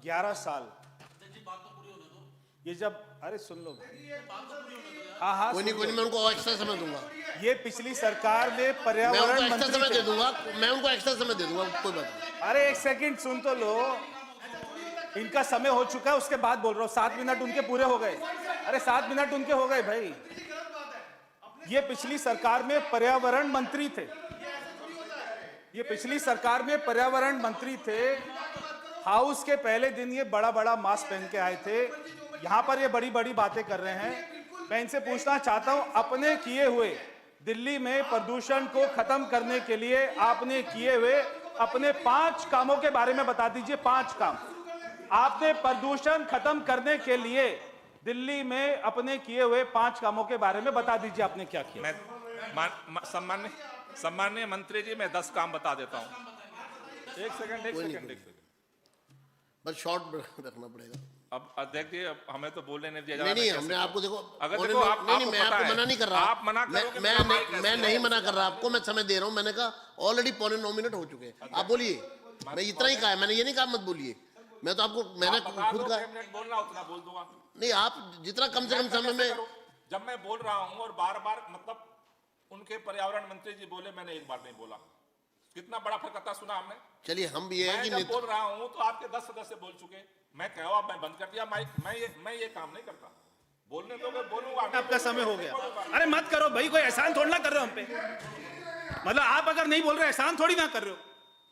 11 साल ये जब, अरे सुन लो हाँ हाँ कोई नहीं मैं उनको एक्स्ट्रा समय दूंगा। ये पिछली सरकार में मैं उनको पर्यावरण एक्स्ट्रा समय मंत्री दे थे। दूंगा, मैं उनको एक्स्ट्रा समय दे दूंगा, कोई बात नहीं। अरे एक सेकंड सुन तो लो, इनका समय हो चुका है, उसके बाद बोल रहा हूँ। 7 मिनट उनके पूरे हो गए। अरे 7 मिनट उनके हो गए भाई। ये पिछली सरकार में पर्यावरण मंत्री थे, ये पिछली सरकार में पर्यावरण मंत्री थे। हाउस के पहले दिन ये बड़ा बड़ा मास्क पहन के आए थे, यहाँ पर ये बड़ी बड़ी बातें कर रहे हैं। मैं इनसे पूछना चाहता हूं, अपने किए हुए दिल्ली में प्रदूषण को खत्म करने के लिए आपने किए हुए अपने 5 कामों के बारे में बता दीजिए। 5 काम आपने प्रदूषण खत्म करने के लिए दिल्ली में अपने किए हुए 5 कामों के बारे में बता दीजिए, आपने क्या किया। सम्मान्य मंत्री जी, मैं 10 काम बता देता हूँ। एक सेकंड बस शॉर्ट रखना पड़ेगा। अब देखिए, अब हमें तो बोलने नहीं दिया जा रहा। नहीं हमने आपको देखो, अगर देखो नहीं मैं आपको मना नहीं कर रहा, आप मना करोगे, मैं नहीं मना कर रहा आपको, मैं समय दे रहा हूँ। मैंने कहा ऑलरेडी 9:15 मिनट हो चुके हैं, आप बोलिए। मैं इतना ही कहा है, मैंने ये नहीं कहा मत बोलिए। मैं तो आपको मैंने खुद कहा बोलना उतना बोल दूंगा। नहीं, आप जितना कम से कम समय में, जब मैं बोल रहा हूँ और बार बार, मतलब उनके पर्यावरण मंत्री जी बोले, मैंने एक बार नहीं बोला। कितना बड़ा फर्क आता सुना हमने। चलिए हम भी है कि जब बोल रहा हूँ तो आपके 10 सदस्य बोल चुके, मैं कहो मैं बंद कर दिया माइक। मैं ये काम नहीं करता, बोलने दो, बोलूंगा। आपका समय हो गया। अरे मत करो भाई, कोई एहसान थोड़ी ना कर रहे हो हम पे। मतलब आप अगर नहीं बोल रहे, एहसान थोड़ी ना कर रहे हो।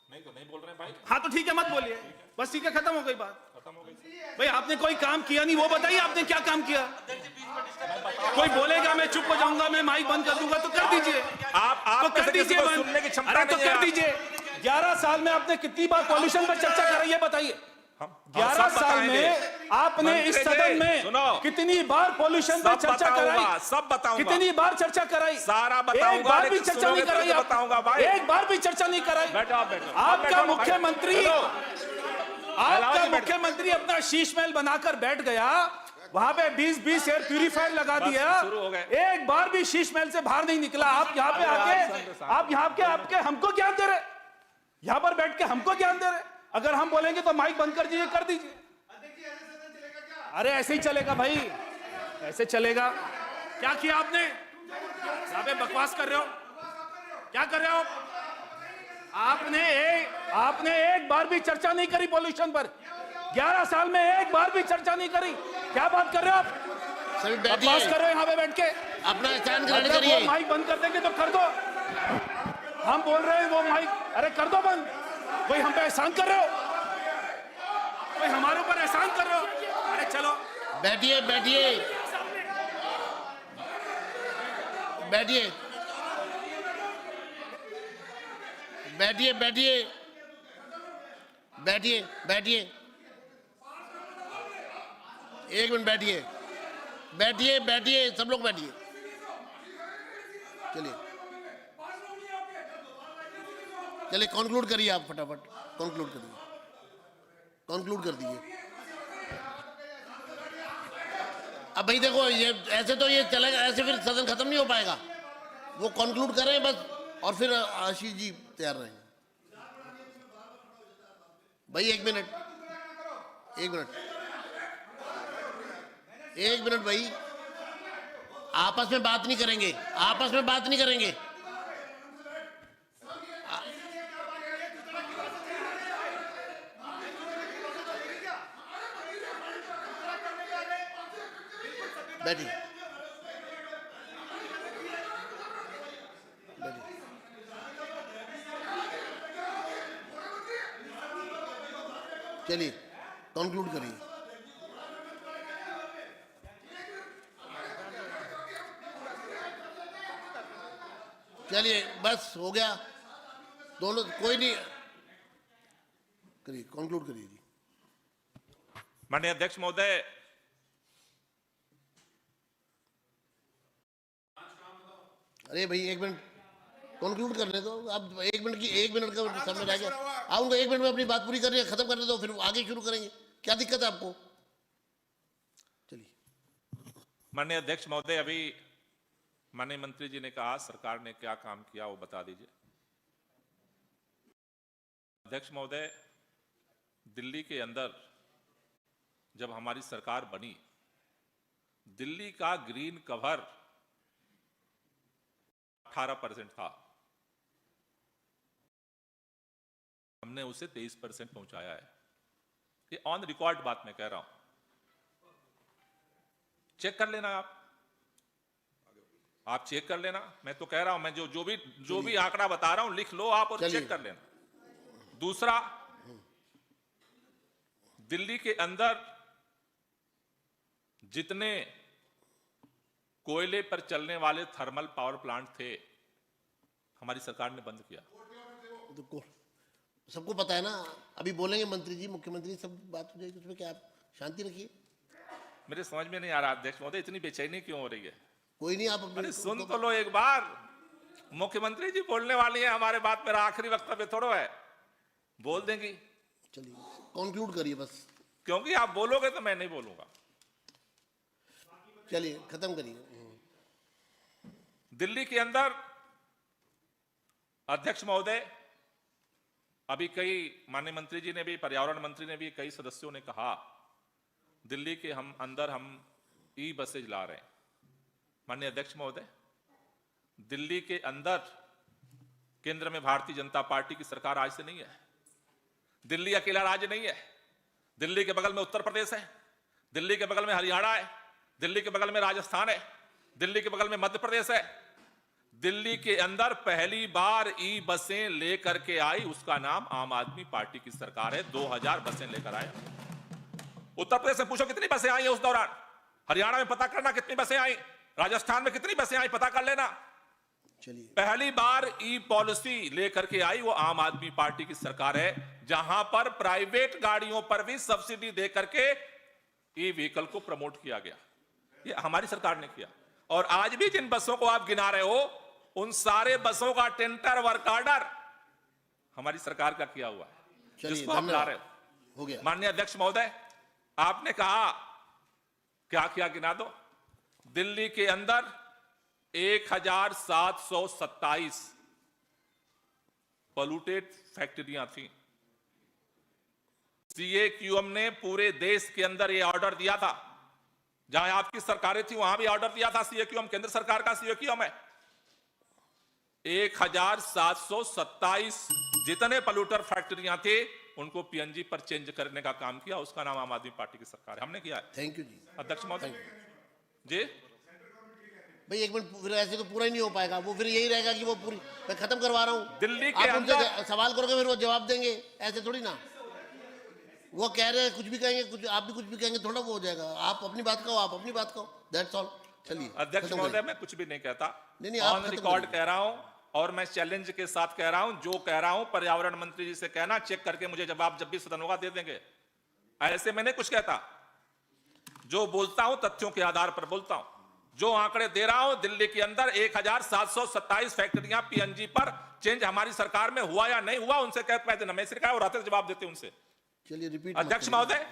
नहीं तो नहीं बोल रहे भाई। हाँ तो ठीक है, मत बोलिए, बस ठीक है, खत्म हो गई बात। खत्म हो गई भाई आपने कोई काम किया नहीं, वो बताइए आपने क्या काम किया। कोई बोलेगा मैं चुप हो जाऊंगा, मैं माइक बंद कर दूंगा, तो कर दीजिए। आप तो कर दीजिए सुनने की बंद। क्षमता अरे तो नहीं है। कर दीजिए। 11 साल में आपने कितनी बार पॉल्यूशन पर चर्चा कराई है, बताइए। 11 साल में आपने इस सदन में कितनी बार पॉल्यूशन पर चर्चा कराई? सब बताऊंगा। कितनी बार चर्चा कराई? सारा बताऊंगा। एक बार भी चर्चा नहीं कराई, बताऊंगा भाई। एक बार भी चर्चा नहीं कराई। बैठो आप, बैठो। आपका मुख्यमंत्री, आपका मुख्यमंत्री अपना शीश महल बनाकर बैठ गया, वहां पे 20 एयर प्यूरिफायर लगा दिया, एक बार भी शीश महल से बाहर नहीं निकला। आप यहाँ पे आके, आप यहाँ के आपके हमको ज्ञान दे रहे, यहाँ पर बैठ के हमको ज्ञान दे रहे। अगर हम बोलेंगे तो माइक बंद कर दीजिए, कर दीजिए। अरे ऐसे ही चलेगा भाई, ऐसे चलेगा। क्या किया आपने? यहाँ पे बकवास कर रहे हो, क्या कर रहे हो आपने एक बार भी चर्चा नहीं करी पॉल्यूशन पर। 11 साल में एक बार भी चर्चा नहीं करी। क्या बात कर रहे हो आप? बकवास कर रहे हो यहाँ पे बैठ के। अपना स्टैंड ग्रहण करिए। माइक बंद कर देंगे तो कर दो। हम बोल रहे हैं वो माइक, अरे कर दो बंद। कोई हम पे एहसान कर रहे हो, कोई हमारे ऊपर एहसान कर रहे हो। अरे चलो बैठिए बैठिए बैठिए बैठिए बैठिए बैठिए बैठिए 1 मिनट बैठिए बैठिए बैठिए सब लोग बैठिए। चलिए चलिए कंक्लूड करिए आप, फटाफट कंक्लूड करिए, कंक्लूड कर दीजिए। अब भाई देखो, ये ऐसे तो ये चलेगा, ऐसे फिर सदन खत्म नहीं हो पाएगा। वो कंक्लूड करें बस, और फिर आशीष जी तैयार रहेंगे। भाई 1 मिनट 1 मिनट 1 मिनट भाई, आपस में बात नहीं करेंगे, आपस में बात नहीं करेंगे। बैठिए चलिए कंक्लूड करिए। चलिए बस हो गया, दोनों कोई नहीं, करिए कंक्लूड करिए जी। माननीय अध्यक्ष महोदय, अरे भाई 1 मिनट कंक्लूड करने दो। अब 1 मिनट की 1 मिनट का समय रह गया, आऊंगा 1 मिनट में अपनी बात पूरी करनी है, खत्म करने दो, फिर आगे शुरू करेंगे। क्या दिक्कत है आपको? चलिए। माननीय अध्यक्ष महोदय, अभी माननीय मंत्री जी ने कहा सरकार ने क्या काम किया वो बता दीजिए। अध्यक्ष महोदय, दिल्ली के अंदर जब हमारी सरकार बनी, दिल्ली का ग्रीन कवर 18% था, हमने उसे 23% पहुंचाया है। ये ऑन रिकॉर्ड बात मैं कह रहा हूं, चेक कर लेना आप चेक कर लेना। मैं तो कह रहा हूं, मैं जो भी आंकड़ा बता रहा हूं लिख लो आप और चेक कर लेना। दूसरा, दिल्ली के अंदर जितने कोयले पर चलने वाले थर्मल पावर प्लांट थे, हमारी सरकार ने बंद किया। तो सबको पता है ना, अभी बोलेंगे मंत्री जी, मुख्यमंत्री, सब बात हो जाएगी उसमें, क्या आप शांति रखिए। मेरे समझ में नहीं आ रहा अध्यक्ष महोदय, इतनी बेचैनी क्यों हो रही है? कोई नहीं, आप अरे सुन तो लो एक बार, मुख्यमंत्री जी बोलने वाली है हमारे बात, मेरा आखिरी वक्तव्य थोड़ा है, बोल देंगी। चलिए कंक्लूड करिए बस, क्योंकि आप बोलोगे तो मैं नहीं बोलूंगा। चलिए खत्म करिए। दिल्ली के अंदर अध्यक्ष महोदय, अभी कई माननीय मंत्री जी ने भी, पर्यावरण मंत्री ने भी, कई सदस्यों ने कहा दिल्ली के अंदर हम ई बसेज ला रहे हैं। माननीय अध्यक्ष महोदय, दिल्ली के अंदर केंद्र में भारतीय जनता पार्टी की सरकार आज से नहीं है। दिल्ली अकेला राज्य नहीं है, दिल्ली के बगल में उत्तर प्रदेश है, दिल्ली के बगल में हरियाणा है, दिल्ली के बगल में राजस्थान है, दिल्ली के बगल में मध्य प्रदेश है। दिल्ली के अंदर पहली बार ई बसें लेकर के आई, उसका नाम आम आदमी पार्टी की सरकार है। 2000 बसें लेकर आए। उत्तर प्रदेश में पूछो कितनी बसें आई है उस दौरान, हरियाणा में पता करना कितनी बसें आई, राजस्थान में कितनी बसें आई पता कर लेना। चलिए, पहली बार ई पॉलिसी लेकर के आई वो आम आदमी पार्टी की सरकार है, जहां पर प्राइवेट गाड़ियों पर भी सब्सिडी दे करके ई व्हीकल को प्रमोट किया गया। ये हमारी सरकार ने किया। और आज भी जिन बसों को आप गिना रहे हो, उन सारे बसों का टेंडर वर्क ऑर्डर हमारी सरकार का किया हुआ है, जिसको आप ला रहे हो गया। माननीय अध्यक्ष महोदय, आपने कहा क्या क्या गिना दो। दिल्ली के अंदर 1727 पोल्यूटेड फैक्ट्रियां थी। CAQM ने पूरे देश के अंदर यह ऑर्डर दिया था, जहां आपकी सरकारें थी वहां भी ऑर्डर दिया था। CAQM केंद्र सरकार का CAQM है। 1727 जितने पोल्यूटर फैक्ट्रियां थे उनको PNG पर चेंज करने का काम किया, उसका नाम आम आदमी पार्टी की सरकार है, हमने किया है। थैंक यू जी। अध्यक्ष महोदय जी, भाई एक मिनट, फिर ऐसे तो पूरा ही नहीं हो पाएगा, वो फिर यही रहेगा कि वो पूरी, मैं खत्म करवा रहा हूँ। दिल्ली के आप उनसे अंदर सवाल करोगे फिर वो जवाब देंगे, ऐसे थोड़ी ना। वो कह रहे हैं कुछ भी कहेंगे, कुछ आप भी कुछ भी कहेंगे, थोड़ा वो हो जाएगा। आप अपनी बात कहो, आप अपनी बात कहो, दैट्स ऑल। चलिए अध्यक्ष महोदय, मैं कुछ भी नहीं कहता, नहीं, आप ऑन खत्म रिकॉर्ड करिए। कह रहा हूं, और मैं चैलेंज के साथ कह रहा हूं, जो कह रहा हूं पर्यावरण मंत्री जी से कहना, चेक करके मुझे जवाब जब भी सदन होगा दे देंगे। ऐसे मैंने कुछ कहता, जो बोलता हूं तथ्यों के आधार पर बोलता हूं। जो आंकड़े दे रहा हूं, दिल्ली के अंदर 1727 फैक्ट्रियां PNG पर चेंज हमारी सरकार में हुआ या नहीं हुआ, उनसे कह पाए देना, मैं सिर्फ और आते जवाब देते उनसे। चलिए रिपीट। अध्यक्ष महोदय,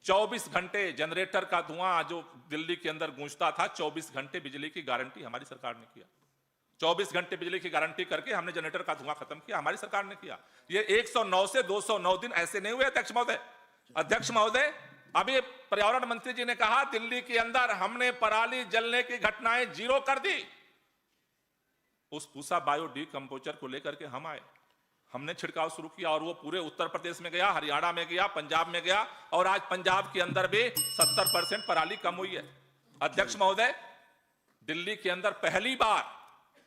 24 घंटे जनरेटर का धुआं जो दिल्ली के अंदर गूंजता था, 24 घंटे बिजली की गारंटी हमारी सरकार ने किया। 24 घंटे बिजली की गारंटी करके हमने जनरेटर का धुआं खत्म किया, हमारी सरकार ने किया। ये 109 से 209 दिन ऐसे नहीं हुए अध्यक्ष महोदय। अध्यक्ष महोदय, अभी पर्यावरण मंत्री जी ने कहा दिल्ली के अंदर हमने पराली जलने की घटनाएं 0 कर दी। उस पूसा बायो डिकम्पोजर को लेकर के हम आए, हमने छिड़काव शुरू किया, और वो पूरे उत्तर प्रदेश में गया, हरियाणा में गया, पंजाब में गया, और आज पंजाब के अंदर भी 70% पराली कम हुई है। अध्यक्ष महोदय, दिल्ली के अंदर पहली बार,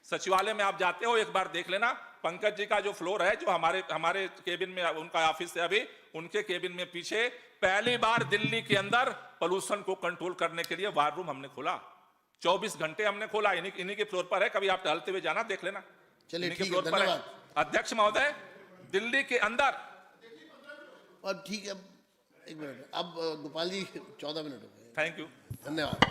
सचिवालय में आप जाते हो एक बार देख लेना, पंकज जी का जो फ्लोर है, जो हमारे केबिन में उनका ऑफिस है, अभी उनके केबिन में पीछे पहली बार दिल्ली के अंदर पोल्यूशन को कंट्रोल करने के लिए वार रूम हमने खोला। 24 घंटे हमने खोला, इन्हीं के फ्लोर पर है, कभी आप टहलते हुए जाना, देख लेना। चलिए ठीक है, फ्लोर पर है। धन्यवाद। अध्यक्ष महोदय, दिल्ली के अंदर, और ठीक है, एक मिनट, अब गोपाल जी 14 मिनट हो गए। थैंक यू, धन्यवाद।